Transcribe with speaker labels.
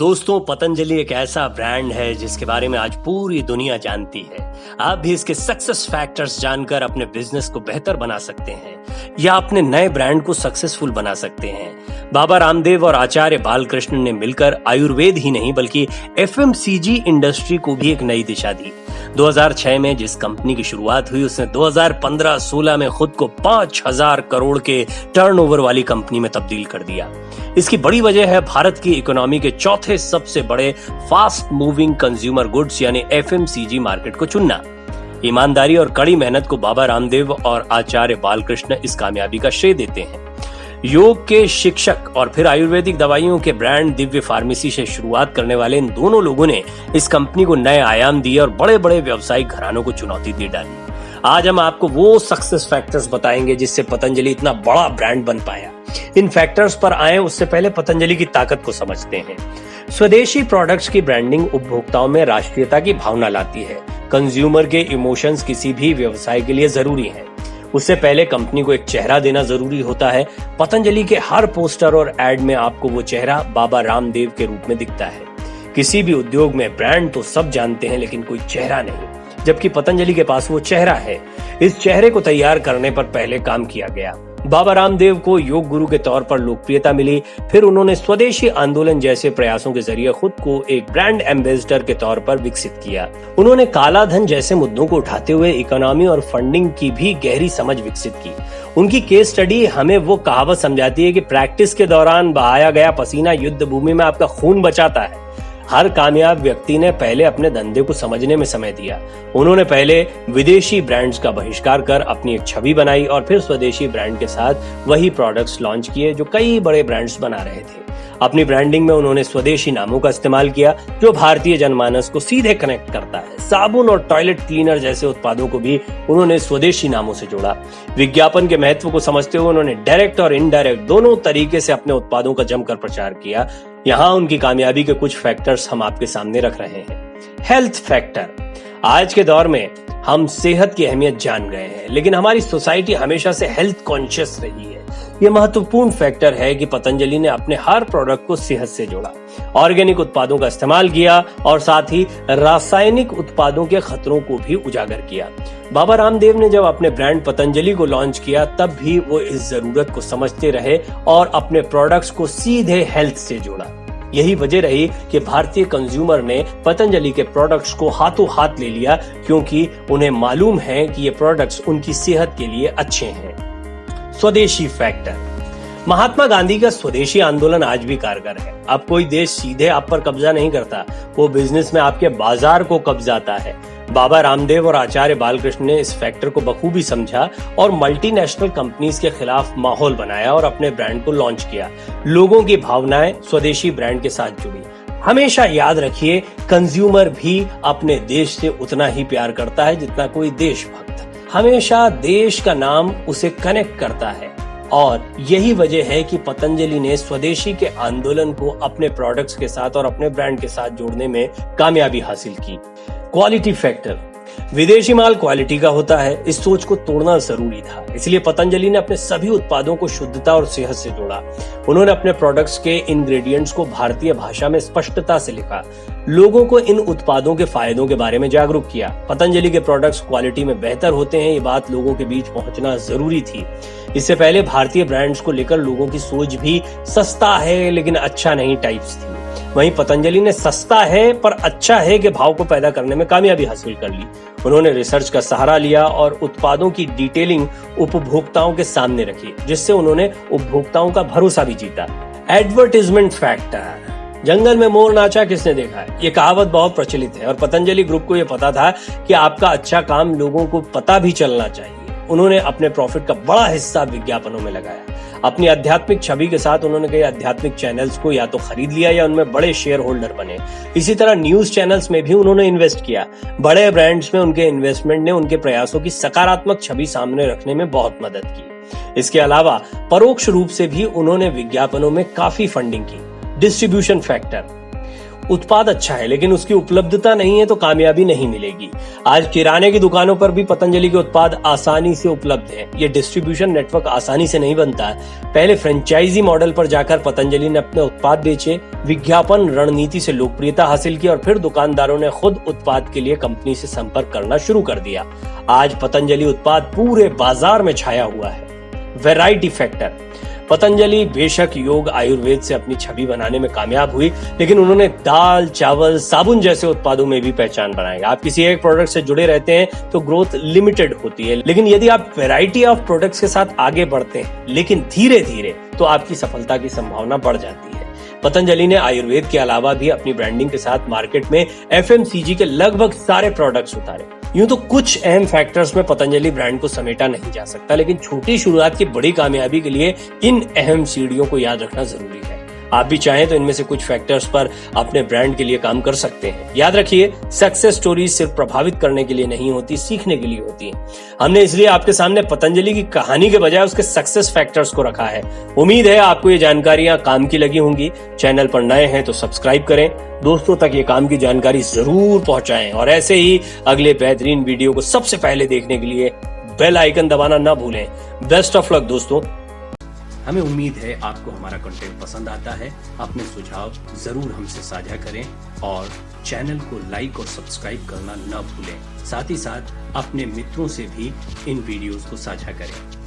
Speaker 1: दोस्तों, पतंजलि एक ऐसा ब्रांड है जिसके बारे में आज पूरी दुनिया जानती है। आप भी इसके सक्सेस फैक्टर्स जानकर अपने बिजनेस को बेहतर बना सकते हैं या अपने नए ब्रांड को सक्सेसफुल बना सकते हैं। बाबा रामदेव और आचार्य बालकृष्ण ने मिलकर आयुर्वेद ही नहीं बल्कि एफएमसीजी इंडस्ट्री को भी एक नई दिशा दी। 2006 में जिस कंपनी की शुरुआत हुई उसने 2015-16 में खुद को 5000 करोड़ के टर्नओवर वाली कंपनी में तब्दील कर दिया। इसकी बड़ी वजह है भारत की इकोनॉमी के चौथे सबसे बड़े फास्ट मूविंग कंज्यूमर गुड्स यानी एफएमसीजी मार्केट को चुनना। ईमानदारी और कड़ी मेहनत को बाबा रामदेव और आचार्य बालकृष्ण इस कामयाबी का श्रेय देते हैं। योग के शिक्षक और फिर आयुर्वेदिक दवाइयों के ब्रांड दिव्य फार्मेसी से शुरुआत करने वाले इन दोनों लोगों ने इस कंपनी को नए आयाम दिए और बड़े बड़े व्यावसायिक घरानों को चुनौती दे डाली। आज हम आपको वो सक्सेस फैक्टर्स बताएंगे जिससे पतंजलि इतना बड़ा ब्रांड बन पाया। इन फैक्टर्स पर आए उससे पहले पतंजलि की ताकत को समझते हैं। स्वदेशी प्रोडक्ट्स की ब्रांडिंग उपभोक्ताओं में राष्ट्रीयता की भावना लाती है। कंज्यूमर के इमोशंस किसी भी व्यवसाय के लिए जरूरी हैं। उससे पहले कंपनी को एक चेहरा देना जरूरी होता है। पतंजलि के हर पोस्टर और एड में आपको वो चेहरा बाबा रामदेव के रूप में दिखता है। किसी भी उद्योग में ब्रांड तो सब जानते हैं लेकिन कोई चेहरा नहीं, जबकि पतंजलि के पास वो चेहरा है। इस चेहरे को तैयार करने पर पहले काम किया गया। बाबा रामदेव को योग गुरु के तौर पर लोकप्रियता मिली। फिर उन्होंने स्वदेशी आंदोलन जैसे प्रयासों के जरिए खुद को एक ब्रांड एम्बेसडर के तौर पर विकसित किया। उन्होंने काला धन जैसे मुद्दों को उठाते हुए इकोनॉमी और फंडिंग की भी गहरी समझ विकसित की। उनकी केस स्टडी हमें वो कहावत समझाती है कि प्रैक्टिस के दौरान बहाया गया पसीना युद्ध भूमि में आपका खून बचाता है। हर कामयाब व्यक्ति ने पहले अपने धंधे को समझने में समय दिया। उन्होंने पहले विदेशी ब्रांड्स का बहिष्कार कर अपनी एक छवि बनाई और फिर स्वदेशी ब्रांड के साथ वही प्रोडक्ट्स लॉन्च किए जो कई बड़े ब्रांड्स बना रहे थे। अपनी ब्रांडिंग में उन्होंने स्वदेशी नामों का इस्तेमाल किया जो भारतीय जनमानस को सीधे कनेक्ट करता है। साबुन और टॉयलेट क्लीनर जैसे उत्पादों को भी उन्होंने स्वदेशी नामों से जोड़ा। विज्ञापन के महत्व को समझते हुए उन्होंने डायरेक्ट और इनडायरेक्ट दोनों तरीके से अपने उत्पादों का जमकर प्रचार किया। यहाँ उनकी कामयाबी के कुछ फैक्टर्स हम आपके सामने रख रहे हैं। Health factor. आज के दौर में हम सेहत की अहमियत जान गए हैं, लेकिन हमारी सोसाइटी हमेशा से हेल्थ कॉन्शियस रही है। ये महत्वपूर्ण फैक्टर है कि पतंजलि ने अपने हर प्रोडक्ट को सेहत से जोड़ा, ऑर्गेनिक उत्पादों का इस्तेमाल किया और साथ ही रासायनिक उत्पादों के खतरों को भी उजागर किया। बाबा रामदेव ने जब अपने ब्रांड पतंजलि को लॉन्च किया तब भी वो इस जरूरत को समझते रहे और अपने प्रोडक्ट्स को सीधे हेल्थ से जोड़ा। यही वजह रही कि भारतीय कंज्यूमर ने पतंजलि के प्रोडक्ट्स को हाथों हाथ ले लिया, क्योंकि उन्हें मालूम है कि ये प्रोडक्ट्स उनकी सेहत के लिए अच्छे हैं। स्वदेशी फैक्टर। महात्मा गांधी का स्वदेशी आंदोलन आज भी कारगर है। अब कोई देश सीधे आप पर कब्जा नहीं करता, वो बिजनेस में आपके बाजार को कब्जाता है। बाबा रामदेव और आचार्य बालकृष्ण ने इस फैक्टर को बखूबी समझा और मल्टीनेशनल कंपनीज के खिलाफ माहौल बनाया और अपने ब्रांड को लॉन्च किया। लोगों की भावनाएं स्वदेशी ब्रांड के साथ जुड़ी। हमेशा याद रखिए, कंज्यूमर भी अपने देश से उतना ही प्यार करता है जितना कोई देशभक्त। हमेशा देश का नाम उसे कनेक्ट करता है और यही वजह है कि पतंजलि ने स्वदेशी के आंदोलन को अपने प्रोडक्ट्स के साथ और अपने ब्रांड के साथ जोड़ने में कामयाबी हासिल की। Quality factor. विदेशी माल क्वालिटी का होता है, इस सोच को तोड़ना जरूरी था। इसलिए पतंजलि ने अपने सभी उत्पादों को शुद्धता और सेहत से जोड़ा। उन्होंने अपने प्रोडक्ट्स के इंग्रेडिएंट्स को भारतीय भाषा में स्पष्टता से लिखा। लोगों को इन उत्पादों के फायदों के बारे में जागरूक किया। पतंजलि के प्रोडक्ट्स क्वालिटी में बेहतर होते हैं, ये बात लोगों के बीच पहुंचना जरूरी थी। इससे पहले भारतीय ब्रांड्स को लेकर लोगों की सोच भी सस्ता है लेकिन अच्छा नहीं टाइप्स थी। वहीं पतंजलि ने सस्ता है पर अच्छा है के भाव को पैदा करने में कामयाबी हासिल कर ली। उन्होंने रिसर्च का सहारा लिया और उत्पादों की डिटेलिंग उपभोक्ताओं के सामने रखी, जिससे उन्होंने उपभोक्ताओं का भरोसा भी जीता। Advertisement factor. जंगल में मोर नाचा किसने देखा है, ये कहावत बहुत प्रचलित है और पतंजलि ग्रुप को ये पता था कि आपका अच्छा काम लोगों को पता भी चलना चाहिए। उन्होंने अपने प्रॉफिट का बड़ा हिस्सा विज्ञापनों में लगाया। अपनी आध्यात्मिक छवि के साथ उन्होंने कई आध्यात्मिक चैनल्स को या तो खरीद लिया या उनमें बड़े शेयर होल्डर बने। इसी तरह न्यूज चैनल्स में भी उन्होंने इन्वेस्ट किया। बड़े ब्रांड्स में उनके इन्वेस्टमेंट ने उनके प्रयासों की सकारात्मक छवि सामने रखने में बहुत मदद की। इसके अलावा परोक्ष रूप से भी उन्होंने विज्ञापनों में काफी फंडिंग की। Distribution factor. उत्पाद अच्छा है लेकिन उसकी उपलब्धता नहीं है तो कामयाबी नहीं मिलेगी। आज किराने की दुकानों पर भी पतंजलि के उत्पाद आसानी से उपलब्ध हैं। ये डिस्ट्रीब्यूशन नेटवर्क आसानी से नहीं बनता है। पहले फ्रेंचाइजी मॉडल पर जाकर पतंजलि ने अपने उत्पाद बेचे, विज्ञापन रणनीति से लोकप्रियता हासिल की और फिर दुकानदारों ने खुद उत्पाद के लिए कंपनी से संपर्क करना शुरू कर दिया। आज पतंजलि उत्पाद पूरे बाजार में छाया हुआ है। Variety factor. पतंजलि बेशक योग आयुर्वेद से अपनी छवि बनाने में कामयाब हुई, लेकिन उन्होंने दाल, चावल, साबुन जैसे उत्पादों में भी पहचान बनाई। आप किसी एक प्रोडक्ट से जुड़े रहते हैं तो ग्रोथ लिमिटेड होती है, लेकिन यदि आप वैरायटी ऑफ प्रोडक्ट्स के साथ आगे बढ़ते हैं लेकिन धीरे धीरे, तो आपकी सफलता की संभावना बढ़ जाती है। पतंजलि ने आयुर्वेद के अलावा भी अपनी ब्रांडिंग के साथ मार्केट में एफएमसीजी के लगभग सारे प्रोडक्ट्स उतारे। यूं तो कुछ अहम फैक्टर्स में पतंजलि ब्रांड को समेटा नहीं जा सकता, लेकिन छोटी शुरुआत की बड़ी कामयाबी के लिए इन अहम सीढ़ियों को याद रखना जरूरी है। आप भी चाहें तो इनमें से कुछ फैक्टर्स पर अपने ब्रांड के लिए काम कर सकते हैं। याद रखिए, सक्सेस स्टोरीज सिर्फ प्रभावित करने के लिए नहीं होती, सीखने के लिए होती हैं। हमने इसलिए आपके सामने पतंजलि की कहानी के बजाय उसके सक्सेस फैक्टर्स को रखा है। उम्मीद है आपको ये जानकारियां काम की लगी होंगी। चैनल पर नए हैं तो सब्सक्राइब करें, दोस्तों तक ये काम की जानकारी जरूर पहुंचाएं और ऐसे ही अगले बेहतरीन वीडियो को सबसे पहले देखने के लिए बेल आइकन दबाना ना भूलें। बेस्ट ऑफ लक दोस्तों। हमें उम्मीद है आपको हमारा कंटेंट पसंद आता है। अपने सुझाव जरूर हमसे साझा करें और चैनल को लाइक और सब्सक्राइब करना न भूलें। साथ ही साथ अपने मित्रों से भी इन वीडियोस को साझा करें।